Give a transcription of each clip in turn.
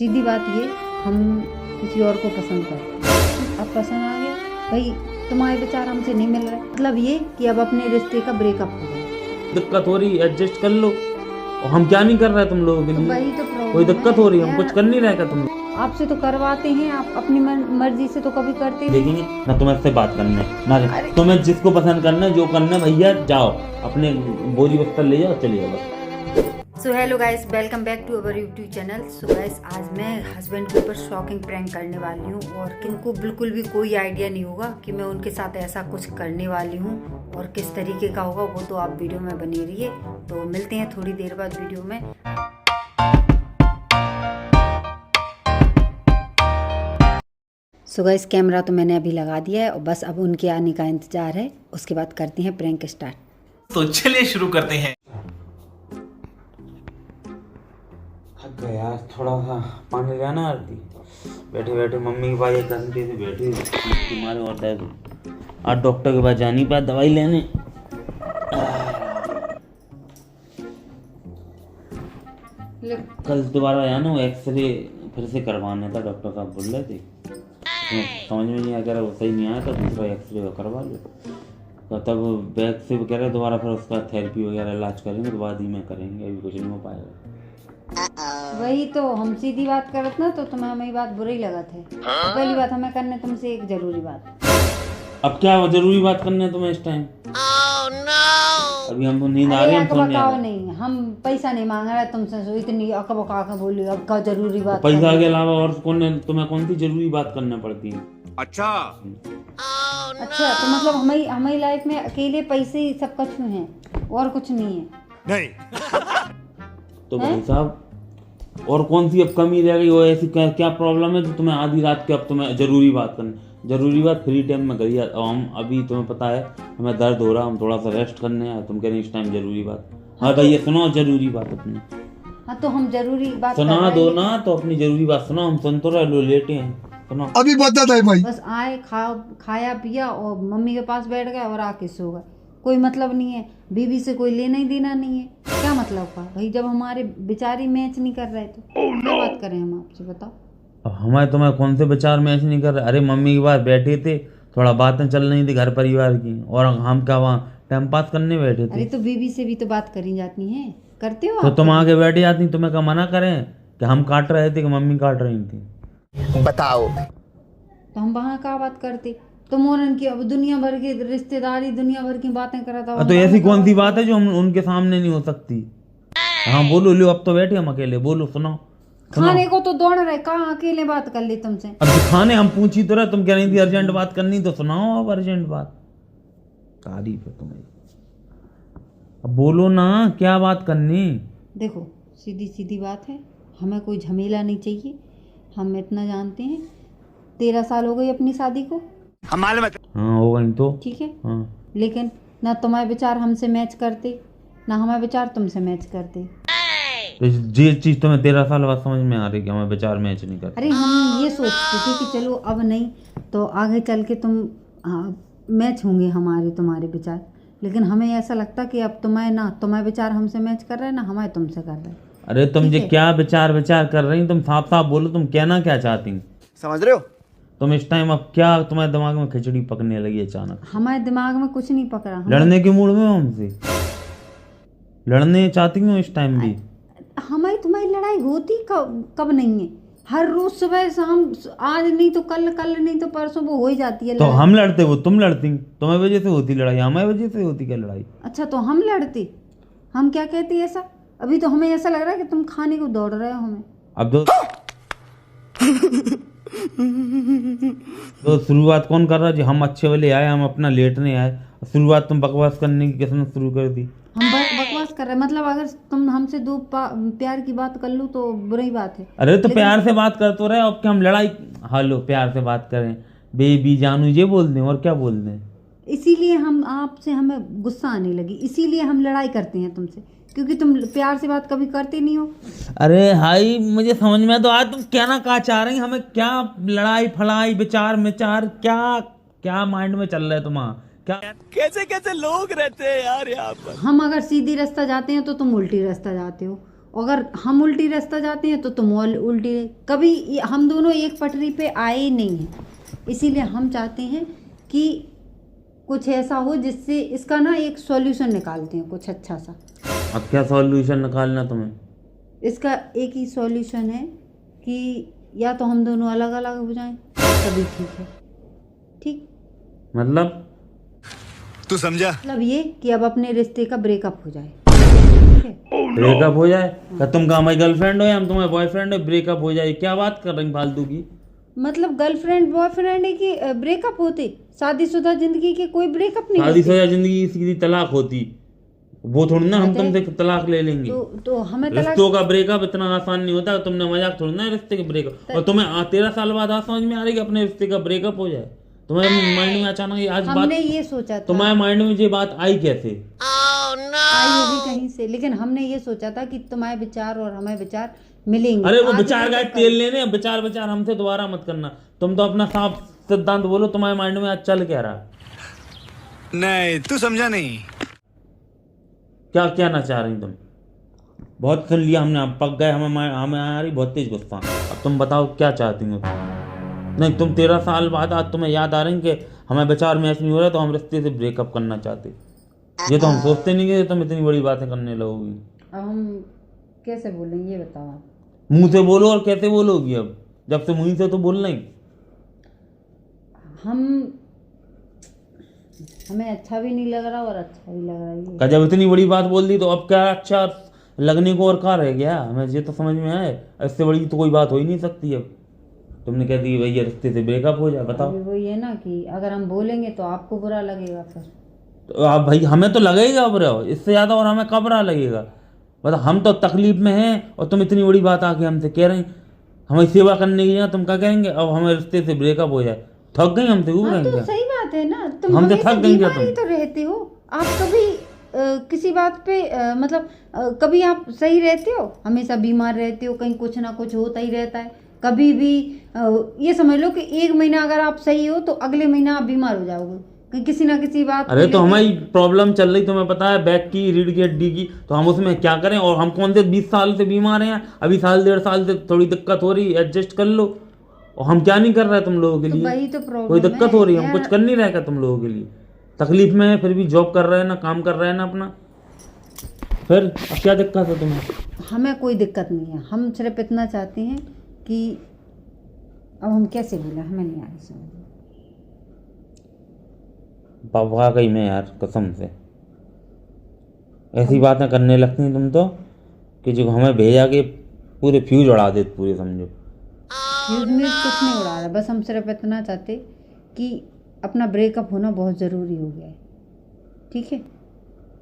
सीधी बात ये, हम किसी और को पसंद करते, अब पसंद आ गया भाई, तुम्हारे विचार हमसे नहीं मिल रहे, मतलब ये कि अब अपने रिश्ते का ब्रेकअप हो गया। दिक्कत हो रही, एडजस्ट कर लो। और हम क्या नहीं कर रहे तुम लोगों के लिए? वही तो प्रॉब्लम कोई दिक्कत हो रही है? हम यार, कुछ कर नहीं रहे क्या तुम? आपसे तो करवाते हैं, आप अपनी मर्जी से तो कभी करते नहीं। देखेंगे ना तुम्हें से बात करने ना, तुम्हें जिसको पसंद करना है, जो करना है भैया जाओ, अपने बोरी बस्तर ले जाओ, चलिए बस। So hello guys, welcome back to our YouTube channel. So guys, आज मैं हस्बैंड के ऊपर शॉकिंग प्रैंक करने वाली हूँ और किनको बिल्कुल भी कोई आइडिया नहीं होगा कि मैं उनके साथ ऐसा कुछ करने वाली हूँ और किस तरीके का होगा, वो तो आप वीडियो में बने रहिए। तो मिलते हैं थोड़ी देर बाद वीडियो में। सो गाइस, कैमरा तो मैंने अभी लगा दिया है और बस अब उनके आने का इंतजार है, उसके बाद करते हैं प्रैंक स्टार्ट। तो चलिए शुरू करते हैं। थक गया यार, थोड़ा सा पानी लिया ना आरती। बैठे बैठे मम्मी के पास 1 घंटे से बैठी तुम्हारे और दर्द। आज डॉक्टर के पास जा नहीं पाया दवाई लेने। कल दोबारा आया ना, वो एक्सरे फिर से करवाना था, डॉक्टर साहब बोल रहे थे। समझ में नहीं आया, कह रहा वो सही नहीं आया तो दूसरा एक्सरे करवा लो। तो तब बैक से कह रहे दोबारा फिर उसका थेरेपी वगैरह इलाज करेंगे, तो बाद ही में करेंगे, अभी कुछ नहीं हो पाएगा। वही तो हम सीधी बात करत ना, तो तुम्हें हमें बात बुरी लगा थे। तो पहली बात हमें करने तुमसे एक जरूरी बात। अब क्या जरूरी बात करने है तुम्हें इस टाइम? अभी हमको नींद आ रही है, हम सोने आ रहे। नहीं, हम पैसा नहीं मांग रहे तुमसे, सो इतनी अकबका के बोली अब का जरूरी बात। पैसा के अलावा और तुम्हें कौन सी जरूरी बात करना पड़ती है? अच्छा तो मतलब हमारी लाइफ में अकेले पैसे ही सब कुछ है और कुछ नहीं है। नहीं तो भाई साहब, और कौन सी अब कमी रह गई? वो ऐसी क्या प्रॉब्लम है जो तुम्हें आधी रात के अब तुम्हें जरूरी बात करनी? जरूरी बात फ्री टाइम में करिए। हम अभी तुम्हें पता है हमें दर्द हो रहा, हम थोड़ा सा रेस्ट करने आए, तुम कह रहे इस टाइम जरूरी बात। हाँ भैया सुनो जरूरी बात अपनी। हाँ तो हम जरूरी बात सुना दो ना, तो अपनी जरूरी बात सुनो, हम सुन तो रहे, लेटे हैं, सुनो। अभी बता है भाई। बस आए, खाया पिया और मम्मी के पास बैठ गए और आके सो गए। कोई मतलब नहीं है, बीवी से कोई लेना ही देना नहीं है। क्या मतलब का भाई, जब हमारे बेचारी मैच नहीं कर रहे तो क्या बात करें हम आपसे, बताओ। अब हमारे तुम्हें कौन से विचार मैच नहीं कर रहे? अरे मम्मी के पास बैठे थे, थोड़ा बातें चल रही थी घर परिवार की, और हम क्या वहाँ टाइम पास करने बैठे थे? अरे तो बीवी से भी तो बात करी जाती है, करते हो तो आप? तुम आगे बैठे जाती, तुम्हें क्या मना करें कि हम काट रहे थे कि मम्मी काट रही थी? बताओ। तो हम वहाँ क्या बात करते? तुम और उनकी अब दुनिया भर की रिश्तेदारी, दुनिया भर की बातें करा था। तो ऐसी कौन सी बात है जो हम उनके सामने नहीं हो सकती? हाँ बोलो, लो अब तो बैठे हम अकेले, बोलो सुनाओ। खाने को तो दौड़ रहे, कहाँ अकेले बात कर ली तुमसे? अब खाने हम पूछी तो रहे, तुम कह रही थी अर्जेंट बात करनी, तो सुनाओ अब अर्जेंट बात। तारीफ है तुम्हें, अब बोलो ना क्या बात करनी? देखो सीधी सीधी बात है, हमें कोई झमेला नहीं चाहिए। हम इतना जानते हैं 13 साल हो गई अपनी शादी को। हाँ हो गई तो ठीक है। हाँ। लेकिन ना तुम्हारे विचार हमसे मैच करते, ना हमारे विचार तुमसे मैच करते। तो ये चीज तुम्हें 13 साल बाद समझ में आ रही कि हमें विचार मैच नहीं करते? अरे हम ये सोचते थे कि चलो अब नहीं तो आगे चल के तुम मैच होंगे हमारे तुम्हारे विचार, लेकिन हमें ऐसा लगता कि अब तुम्हारे विचार हमसे मैच कर रहे हैं, ना हमारे तुमसे कर रहे हैं। अरे तुम ये क्या विचार कर रही? तुम साफ साफ बोलो, तुम कहना क्या चाहती? समझ रहे हो? तुम इस टाइम अब क्या तुम्हारे दिमाग में खिचड़ी पकने लगी अचानक? हमारे दिमाग में कुछ नहीं पकड़ा। लड़ने के मूड में हो हमसे? लड़ने चाहती हूँ इस टाइम भी? हमारी तुम्हारी लड़ाई होती कब नहीं है? हर रोज सुबह शाम, आज नहीं तो कल, कल नहीं तो परसों वो हो ही जाती है तो लड़ाई। हम लड़ते, वो तुम लड़ती? तुम्हें वजह से होती लड़ाई, हमारी वजह से होती क्या लड़ाई? अच्छा तो हम लड़ते? हम क्या कहते हैं ऐसा? अभी तो हमें ऐसा लग रहा है कि तुम खाने को दौड़ रहे हो हमें। अब तो शुरुआत कौन कर रहा? जी हम अच्छे वाले आए, हम अपना लेटने आए, शुरुआत तुम बकवास करने की किसने शुरू कर दी? हम बकवास कर रहे हैं, मतलब अगर तुम हमसे दो प्यार की बात कर लो तो बुरी बात है। अरे तो प्यार से बात कर तो रहे, अब क्या हम लड़ाई? हेलो प्यार से बात करें, बेबी जानू ये बोल दें और क्या बोल दें? इसीलिए हम आपसे, हमें गुस्सा आने लगी, इसीलिए हम लड़ाई करते हैं तुमसे, क्योंकि तुम प्यार से बात कभी करते नहीं हो। अरे हाई मुझे समझ में तो आज तुम कहना क्या चाह रही? हमें क्या लड़ाई फड़ाई विचार क्या माइंड में चल रहा है तुम्हारा? क्या कैसे कैसे लोग रहते हैं यार यहाँ पर। हम अगर सीधी रास्ता जाते हैं तो तुम उल्टी रास्ता जाते हो, अगर हम उल्टी रास्ता जाते हैं तो तुम उल्टी कभी हम दोनों एक पटरी पे आए ही नहीं हैं। इसीलिए हम चाहते हैं कि कुछ ऐसा हो जिससे इसका ना एक सॉल्यूशन निकालते हैं कुछ अच्छा सा। अब क्या सॉल्यूशन निकालना तुम्हें? इसका एक ही सॉल्यूशन है कि या तो हम दोनों अलग अलग हो जाएं तभी ठीक है। ठीक मतलब तू समझा? मतलब ये कि अब अपने रिश्ते का ब्रेकअप हो जाए। ठीक है? ब्रेकअप हो जाए? क्या तुम कहाँ हमारी गर्लफ्रेंड हो या हम तुम्हारे बॉयफ्रेंड हो? ब्रेकअप हो जाए क्या बात कर रही फालतू की? मतलब गर्लफ्रेंड बॉयफ्रेंड है कि ब्रेकअप होते? शादीशुदा जिंदगी के कोई ब्रेकअप नहीं होते। शादीशुदा जिंदगी की सीधी तलाक होती, वो थोड़ी ना हम तुमसे तलाक ले लेंगे। तो हमें तलाक रिश्तों का ब्रेकअप इतना आसान नहीं होता। तुमने मजाक थोड़ी ना है रिश्ते के ब्रेकअप। और तुम्हें 13 साल बाद आज समझ में आ रही कि अपने रिश्ते का ब्रेकअप हो जाए? तुम्हारे माइंड में अचानक ये आज बात, हमने ये सोचा था। तुम्हारे माइंड में ये बात आई कैसे? आई होगी कहीं से, लेकिन हमने ये सोचा था कि तुम्हारे विचार और हमारे विचार मिलेंगे। अरे वो विचार गए तेल लेने, विचार विचार हमसे दोबारा मत करना। तुम तो अपना साफ सिद्धांत बोलो, तुम्हारे माइंड में आज चल क्या रहा? नहीं तू समझा नहीं। क्या कहना चाह रही तुम? बहुत सुन लिया हमने, अब पक गए। हमें आ रही बहुत तेज गुस्सा। अब तुम बताओ क्या चाहती हो? नहीं तुम 13 साल बाद आज तुम्हें याद आ रही कि हमें विचार में ऐसा नहीं हो रहा तो हम रिश्ते से ब्रेकअप करना चाहते। ये तो हम सोचते नहीं कि तुम इतनी बड़ी बातें करने लगोगी। अब हम कैसे बोलेंगे ये बताओ आप। मुंह से बोलो। और कैसे बोलोगी अब? जब से मुंह से तो बोलना ही। हमें अच्छा भी नहीं लग रहा और अच्छा भी लग रहा है। का जब इतनी बड़ी बात बोल दी तो अब क्या अच्छा लगने को और क्या रह गया? हमें ये तो समझ में आए, इससे बड़ी तो कोई बात हो ही नहीं सकती। अब तुमने कह दी भैया रिश्ते से ब्रेकअप हो जाए, बताओ। वो ये ना कि अगर हम बोलेंगे तो आपको बुरा लगेगा फिर। तो आप भाई हमें तो लगेगा बुरा, इससे ज्यादा और हमें कब बुरा लगेगा? मतलब हम तो तकलीफ में हैं और तुम इतनी बड़ी बात आके हमसे कह रही हमें सेवा करने की, तुम क्या कहेंगे अब हमें रिश्ते से ब्रेकअप हो जाए? थक गई हमसे? हाँ, तो सही बात है ना। तुम हमसे हमेशा थक गई क्या बीमार ही तुम? तो रहते हो आप। कभी किसी बात पे मतलब कभी आप सही रहते हो? हमेशा बीमार रहते हो, कहीं कुछ ना कुछ होता ही रहता है। कभी भी ये समझ लो कि एक महीना अगर आप सही हो तो अगले महीना आप बीमार हो जाओगे किसी ना किसी बात। अरे तो हमारी प्रॉब्लम चल रही तुम्हें पता है, बैक की, रीढ़ की हड्डी की, तो हम उसमें क्या करें? और हम कौन से 20 साल से बीमार हैं? अभी साल 1.5 साल से थोड़ी दिक्कत हो रही, एडजस्ट कर लो। और हम क्या नहीं कर रहे तुम लोगों के लिए? वही तो प्रॉब्लम कोई दिक्कत हो रही है? हम यार। कुछ कर नहीं रहे क्या तुम लोगों के लिए? तकलीफ में है फिर भी जॉब कर रहे हैं ना, काम कर रहे हैं ना अपना। फिर अब क्या दिक्कत है तुम्हें? हमें कोई दिक्कत नहीं है। हम सिर्फ इतना चाहते हैं कि अब हम कैसे बोले, हमें नहीं आ रही समझ। वाकई में यार कसम से ऐसी बातें करने लगती हैं तुम तो कि जो हमें भेजा के पूरे फ्यूज उड़ा देते पूरे, समझो। फ्यूज में कुछ नहीं उड़ा रहा, बस हम सिर्फ इतना चाहते कि अपना ब्रेकअप होना बहुत ज़रूरी हो गया है। ठीक है?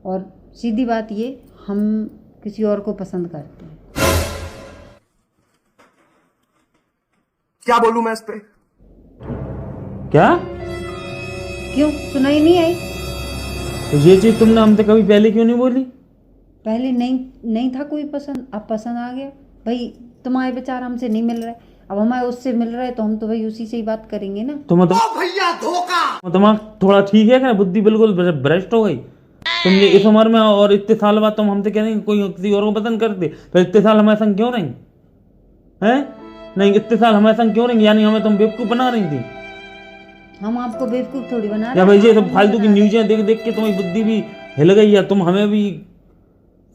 और सीधी बात ये, हम किसी और को पसंद करते हैं। क्या बोलूं मैं इस पे? क्या? क्यों सुनाई नहीं आई? तो ये चीज तुमने हमसे कभी पहले क्यों नहीं बोली? पहले नहीं था कोई पसंद, अब पसंद आ गया। भाई तुम्हारे विचार हमसे नहीं मिल रहे, अब हमारे उससे मिल रहा है तो हम तो भाई उसी से ही बात करेंगे ना। भैया धोखा। दिमाग थोड़ा ठीक है क्या? बुद्धि बिल्कुल भ्रष्ट हो गई तुम ये इस उम्र में? और इतने साल बाद तुम हमसे कह रहे हैं कोई किसी और को पसंद करते, फिर इतने साल हमारे संग क्यों रहेंगे? हैं? नहीं इतने साल हमारे संग क्यों रहेंगे? यानी हमें तुम बेवकूफ बना रही थी? हम आपको बेवकूफ थोड़ी बना या रहे भाई हैं। ये सब फालतू की न्यूज़ें देख देख के तुम्हारी बुद्धि भी हिल गई है, तुम हमें भी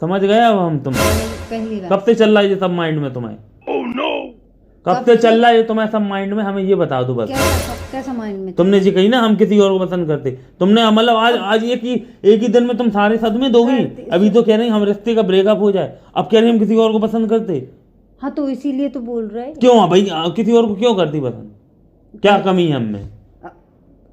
समझ गया। अब हम तुम पहली बार कब से चल रहा है ये सब माइंड में तुम्हें? कब से चल रहा है ये तुम्हें सब माइंड में? हमें ये बता दो बस। कैसा माइंड में? तुमने जी कही ना हम किसी और को पसंद करते, तुमने मतलब आज एक ही दिन में तुम सारे सदमे दोगी। अभी तो कह रही हम रिश्ते का ब्रेकअप हो जाए, अब कह रही हम किसी और को पसंद करते। हाँ तो इसीलिए तो बोल रहे हैं। क्यों भाई किसी और को क्यों करती पसंद? क्या कमी है हमें?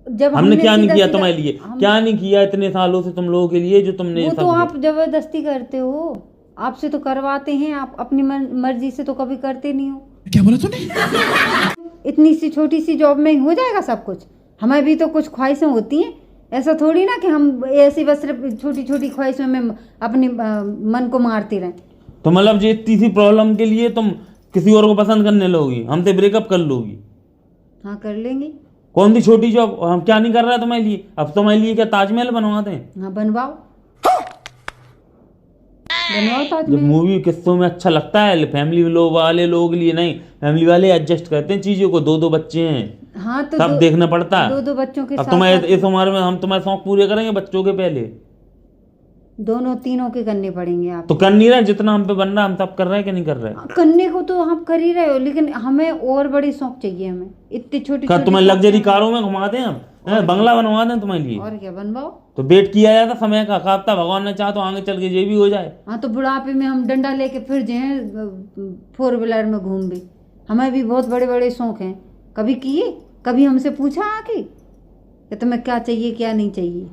जब हमने क्या नहीं किया सीधा- तुम्हारे लिए? क्या नहीं किया इतने सालों से तुम लोगों के लिए जो तुमने वो सब तो किया? आप जबरदस्ती करते हो, आपसे तो करवाते हैं, आप अपनी मर्जी से तो कभी करते नहीं हो। क्या बोला तूने? इतनी सी छोटी सी जॉब में ही हो जाएगा सब कुछ? हमें भी तो कुछ ख्वाहिशें होती हैं। ऐसा थोड़ी ना कि हम ऐसी बस सिर्फ छोटी छोटी ख्वाहिशों में अपने मन को मारते रहें। तो मतलब ये इतनी सी प्रॉब्लम के लिए तुम किसी और को पसंद करने लोगी, हमसे ब्रेकअप कर लोगी? हाँ कर लेंगे। कौन सी छोटी जॉब? हम क्या नहीं कर रहे तुम्हारे लिए? अब तुम्हारे लिए क्या ताजमहल बनवाते हैं? हाँ बनवाओ। बनवाओ ताज जब महल। मूवी किस्सों में अच्छा लगता है, फैमिली वाले लोग लिए नहीं, फैमिली वाले एडजस्ट करते हैं चीजों को। 2 बच्चे हैं, हाँ तो सब देखना पड़ता है। 2 बच्चों के अब साथ तुम्हें साथ इस उम्र में हम तुम्हारे शौक पूरे करेंगे बच्चों के पहले? दोनों तीनों के करने पड़ेगे आप। तो कर नहीं रहे, जितना हम पे बन रहा है हम सब कर रहे हैं कि नहीं कर रहे? करने को तो आप कर ही रहे हो, लेकिन हमें और बड़ी शौक चाहिए। हमें इतनी छोटी क्या छोटी तुम्हें शौक लग्जरी हैं। कारों में घुमा दें हम? बंगला बनवा दें तुम्हारे लिए? और क्या बनवाओ। तो वेट किया जाता समय का, काबता भगवान ने चाहा तो आगे चल के ये भी हो जाए। हाँ तो बुढ़ापे में हम डंडा लेके फिर जाए 4 व्हीलर में घूम भी। हमें भी बहुत बड़े बड़े शौक हैं। कभी किए? कभी हमसे पूछा आके कि तुम्हें क्या चाहिए क्या नहीं चाहिए?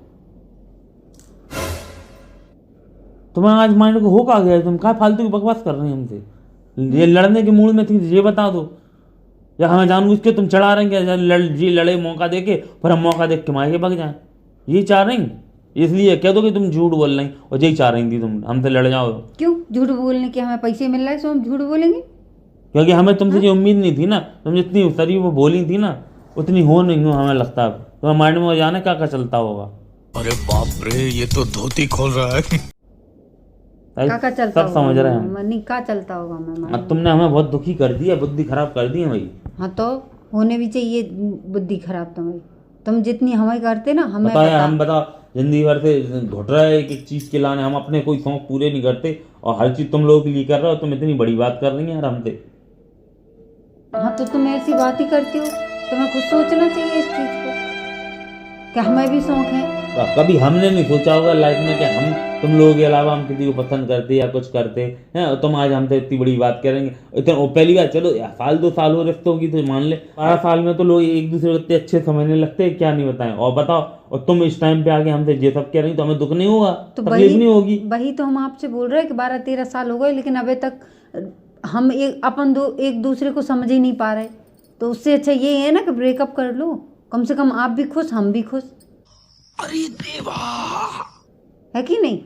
तुम्हें आज माइंड को हो का गया? तुम क्या फालतू की बकवास कर रहे हैं हमसे? ये लड़ने के मूड में थी, ये बता दो। या हमें जानबूझ के तुम चढ़ा रहे हैं जी लड़े मौका देके, फिर हम मौका देख के मायके भाग जाए, यही चाह रही? इसलिए कह दो कि तुम झूठ बोल रही और यही चाह रही थी तुम हमसे लड़ जाओ। क्यों झूठ बोलने के? हमें पैसे मिल रहे हैं सो हम झूठ बोलेंगे? क्योंकि हमें तुमसे ये उम्मीद नहीं थी ना। तुम जितनी शरीफ वो बोली थी ना, उतनी हो नहीं हो हमें लगता है। तुम्हारे माइंड में जाने क्या क्या चलता होगा। अरे बाप रे, ये तो धोती खोल रहा है। का चलता सब समझ रहे हैं हम। नहीं का चलता होगा मैं। अब तुमने हमें बहुत दुखी कर दिया, बुद्धि खराब कर दी है भाई। हाँ तो होने भी चाहिए बुद्धि खराब तुम्हारी। तुम जितनी हमें करते ना हमें बताया हम बताओ, जिंदगी भर से घुट रहे हैं एक चीज के लाने, हम अपने कोई शौक पूरे नहीं करते और हर चीज तुम लोगों के लिए कर रहे हो। तुम इतनी बड़ी बात कर रही हैं यार हमसे। हाँ तो तुम ऐसी बात ही करती हो, तुम्हें खुद सोचना चाहिए इस चीज को कि हमें भी शौक है। तो कभी हमने नहीं सोचा होगा लाइफ में कि हम तुम लोगों के अलावा हम किसी को पसंद करते या कुछ करते हैं। तुम आज हमसे इतनी बड़ी बात करेंगे इतना पहली बार। चलो 1-2 साल हो रिश्तों की तो मान ले, 12 साल में तो लोग एक दूसरे को इतने अच्छे समझने लगते हैं, क्या नहीं बताएं। और बताओ, और तुम इस टाइम पे आके हमसे ये सब कह रही तो हमें दुख नहीं होगा? तो तकलीफ नहीं होगी? वही तो हम आपसे बोल रहे हैं कि 12-13 साल हो गए, लेकिन अभी तक हम एक दूसरे को समझ ही नहीं पा रहे। तो उससे अच्छा ये है ना कि ब्रेकअप कर लो, कम से कम आप भी खुश हम भी खुश। अरे देवा, है कि नहीं?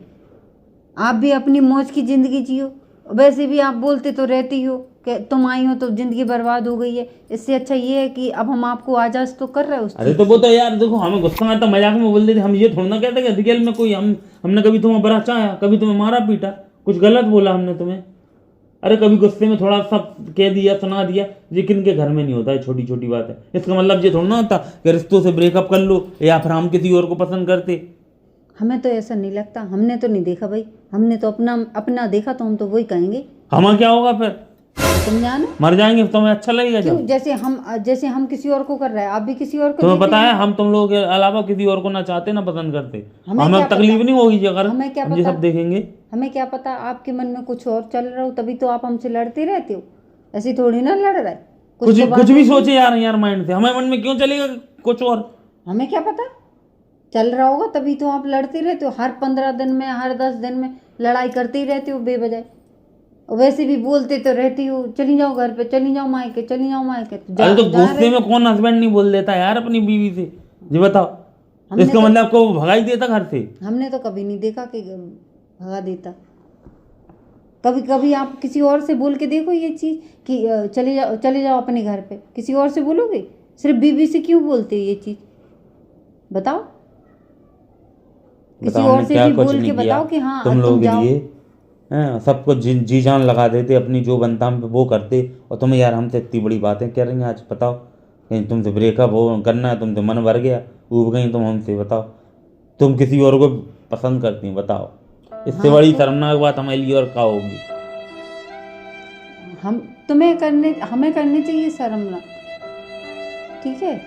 आप भी अपनी मौज की जिंदगी जियो। वैसे भी आप बोलते तो रहती हो कि तुम आई हो तो जिंदगी बर्बाद हो गई है। इससे अच्छा ये है कि अब हम आपको आजाद तो कर रहे हो उस अरे तो वो तो यार देखो, हमें गुस्सा आता मजाक में बोल देते, हम ये थोड़ा ना कहते कि रियल में कोई हमने कभी तुम्हें बड़ा चाहा, कभी तुम्हें मारा पीटा, कुछ गलत बोला हमने तुम्हें? अरे कभी गुस्से में थोड़ा सा कह दिया, सुना दिया, लेकिन के घर में नहीं होता है छोटी छोटी बात है। इसका मतलब ये थोड़ा ना होता कि रिश्तों से ब्रेकअप कर लो या फिर हम किसी और को पसंद करते। हमें तो ऐसा नहीं लगता, हमने तो नहीं देखा भाई, हमने तो अपना देखा तो हम तो वही कहेंगे। हमारा क्या होगा फिर? तुम जानो मर जाएंगे, तुम्हें अच्छा लगेगा क्यों? जब? जैसे हम किसी और को कर रहे हैं, आप भी किसी और को तुम्हें देते पता है हैं। हम तुम लोगों के अलावा किसी और को ना चाहते ना पसंद करते, हमें हमें क्या तकलीफ पता? नहीं होगी अगर हमें क्या हम ये पता? सब देखेंगे। हमें क्या पता, आपके मन में कुछ और चल रहा हो, तभी तो आप हमसे लड़ते रहते हो। ऐसे थोड़ी ना लड़ रहे, कुछ तो बात कुछ भी होगी। सोचे यार माइंड से, हमें मन में क्यों चलेगा कुछ और? हमें क्या पता चल रहा होगा, तभी तो आप लड़ते रहते हो। हर 15 दिन में, हर 10 दिन में लड़ाई करते ही रहते हो बेवजह। और वैसे भी बोलते तो रहती हो, चली जाओ घर पे, चली जाओ मायके, चली जाओ मायके। अरे तो गुस्से में कौन हस्बैंड नहीं बोल देता यार अपनी बीवी से? ये बताओ, इसका मतलब आपको भगाई देता घर से? हमने तो कभी नहीं देखा कि भगा देता। कभी कभी आप किसी और से बोल के देखो ये चीज़ कि चले जाओ अपने घर पे, किसी और से बोलोगे? सिर्फ बीवी से क्यों बोलते हो ये चीज़? बताओ, किसी और से भी बोल के बताओ कि हाँ तुम लोगों तुम के जाओ। लिए सबको जी जान लगा देते, अपनी जो बनता हम पे वो करते, और तुम्हें यार हमसे इतनी बड़ी बातें कह रही हैं आज। बताओ, कहीं तुमसे ब्रेकअप हो करना है, तुमसे मन भर गया, ऊब गई तुम हमसे? बताओ, तुम किसी और को पसंद करती हैं? बताओ, इससे बड़ी शर्मनाक बात हमारे लिए और क्या होगी? हमें करने चाहिए शर्म ना, ठीक है?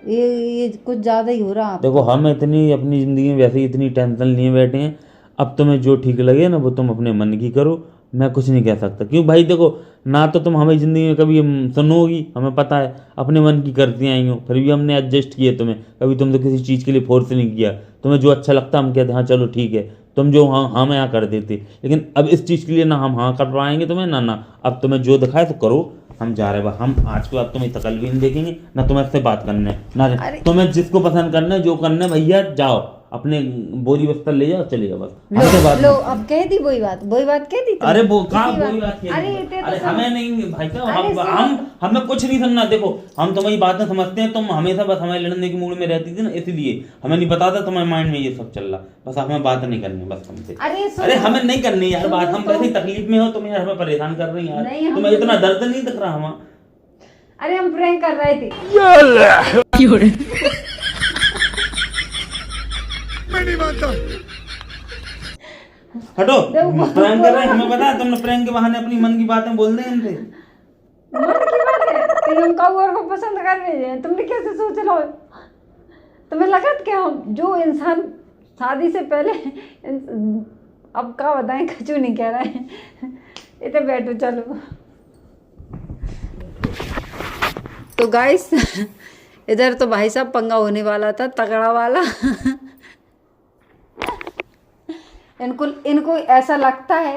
ये कुछ ज़्यादा ही हो रहा है। देखो, हम इतनी अपनी ज़िंदगी में वैसे ही इतनी टेंशन लिए बैठे हैं। अब तुम्हें जो ठीक लगे ना वो तुम अपने मन की करो, मैं कुछ नहीं कह सकता। क्यों भाई? देखो ना तो तुम हमें ज़िंदगी में कभी सुनोगी, हमें पता है, अपने मन की करती आई हो, फिर भी हमने एडजस्ट किए तुम्हें। कभी तुमसे किसी चीज़ के लिए फोर्स नहीं किया, तुम्हें जो अच्छा लगता हम कहते हाँ चलो ठीक है, तुम जो हाँ मैं यहाँ कर देते। लेकिन अब इस चीज़ के लिए ना हम हाँ कर पाएंगे तुम्हें, ना अब तुम्हें जो दिखाए तो करो, हम जा रहे हैं। हम आज के बाद तुम्हें तकल भी नहीं देखेंगे, ना तुम्हें इससे बात करना है, ना तुम्हें जिसको पसंद करना है, जो करना है भैया जाओ, अपने बोरी बस्तर ले जाओ, चले जाओ बस। हमसे बात लो मत अब कह दी वही बात कह दी तुम। अरे वो कहाँ किसी वही बात अरे की? इतने तो अरे सब- हमें नहीं भाई साहब, अरे हम हमें कुछ नहीं सुनना। देखो हम तुम्हारी बातें समझते हैं, तुम हमेशा बस हमें लड़ने की मूड में रहती थी ना, इसलिए हमें नहीं पता था तुम्हारे माइंड में ये सब चल रहा। बस हमें बात नहीं करनी बस तुमसे। अरे सुनो, अरे हमें नहीं करनी यार बात, हम सुनो तो- कैसी तकलीफ में हो, तुम यार हमें परेशान कर रही नहीं, यार, हम तुम्हें इतना दर्द नहीं दिख रहा हमें? अरे हम प्रैंक कर रहे थे। हटो, प्रैंक कर रहे हैं, हमें पता है। तुमने प्रैंक के बहाने अपनी मन की बातें बोल दी इनसे। मन की बात है कि हम कौर को पसंद कर रहे हैं, तुमने कैसे सोच लो? तुम्हें लगा कि हम जो इंसान शादी से पहले अब क्या बताएं, कचू नहीं कह रहे हैं। इतने बैठो चलो। तो गाइस इधर तो भाई साहब पंगा होने वाला था तगड़ा वाला। इनको ऐसा लगता है,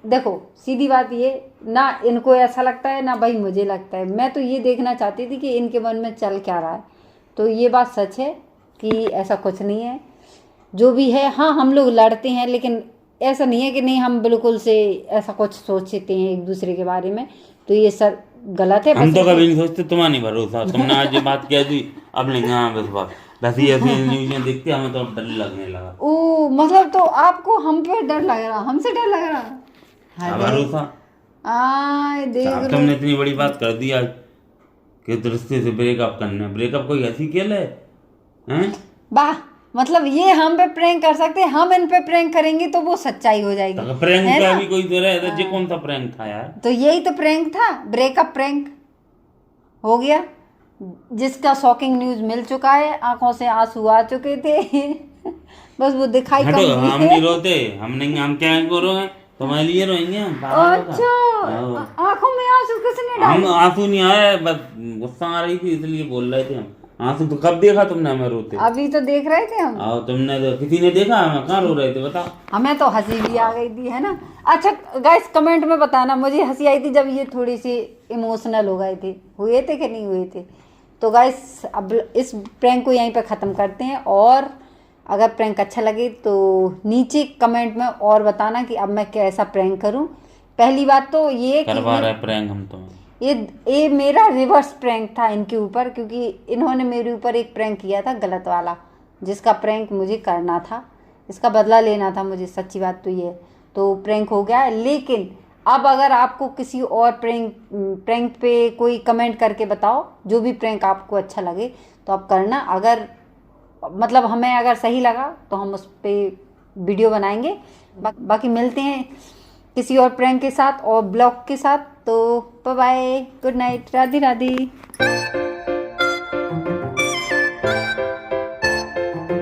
देखो सीधी बात ये ना, इनको ऐसा लगता है ना भाई मुझे लगता है। मैं तो ये देखना चाहती थी कि इनके मन में चल क्या रहा है। तो ये बात सच है कि ऐसा कुछ नहीं है, जो भी है। हाँ हम लोग लड़ते हैं, लेकिन ऐसा नहीं है कि नहीं हम बिल्कुल से ऐसा कुछ सोचते हैं एक दूसरे के बारे में। तो ये सर गलत है। हम तो कभी नहीं सोचते, तुम्हारा नहीं भरोसा। तुमने आज ये बात कह दी, अब नहीं हाँ बस बात वैसे ऐसी न्यूज़ देखते हमें तो अब डर लगने लगा। ओ मतलब तो आपको हम पे डर लग रहा, हमसे डर लग रहा? अब भरोसा आय देख अब लो। तुमने इतनी बड़ी बात कर दी आज कि रिश्ते से ब्रेकअप करना है। ब्रेकअप कोई ऐसी खेल है हैं? वाह, मतलब ये हम पे प्रैंक कर सकते हैं, हम इन पे प्रैंक करेंगे तो वो सच्चाई हो जाएगी। तो प्रैंक है का ना? भी कोई तो रहे, ये कौन सा प्रैंक था यार? तो यही तो प्रैंक था, ब्रेकअप प्रैंक हो गया, जिसका शॉकिंग न्यूज मिल चुका है। आंखों से आंसू आ चुके थे। बस वो दिखाई कम हटो, दिए। हम नहीं रोते, हम नहीं, हम क्या रोए? तुम्हारे लिए रोएंगे हम? पागल होगा। अच्छा, आंखों में आंसू किसने हम डाले? आंसू नहीं आए, बस गुस्सा आ रही थी इसलिए बोल रहे थे हम। आंसू तो कब देखा तुमने हमें रोते? अभी तो देख रहे थे हम। आओ, तुमने तो किसी ने देखा हमें कहाँ रो रहे थे बताओ? हमें तो हंसी भी आ गई थी, है ना? अच्छा गाइस कमेंट में बताना, मुझे हंसी आई थी जब ये थोड़ी सी इमोशनल हो गए थे, हुए थे कि नहीं हुए थे। तो गाइस अब इस प्रैंक को यहीं पर ख़त्म करते हैं, और अगर प्रैंक अच्छा लगे तो नीचे कमेंट में और बताना कि अब मैं कैसा प्रैंक करूं। पहली बात तो ये करवा कि रहे प्रैंक हम तुम्हें। ये मेरा रिवर्स प्रैंक था इनके ऊपर, क्योंकि इन्होंने मेरे ऊपर एक प्रैंक किया था गलत वाला, जिसका प्रैंक मुझे करना था, इसका बदला लेना था मुझे। सच्ची बात तो ये है। तो प्रैंक हो गया, लेकिन अब अगर आपको किसी और प्रैंक पे कोई कमेंट करके बताओ, जो भी प्रैंक आपको अच्छा लगे तो आप करना। अगर मतलब हमें अगर सही लगा तो हम उस पर वीडियो बनाएंगे। बाकी मिलते हैं किसी और प्रैंक के साथ और ब्लॉग के साथ। तो bye bye, good night, Radhe Radhe.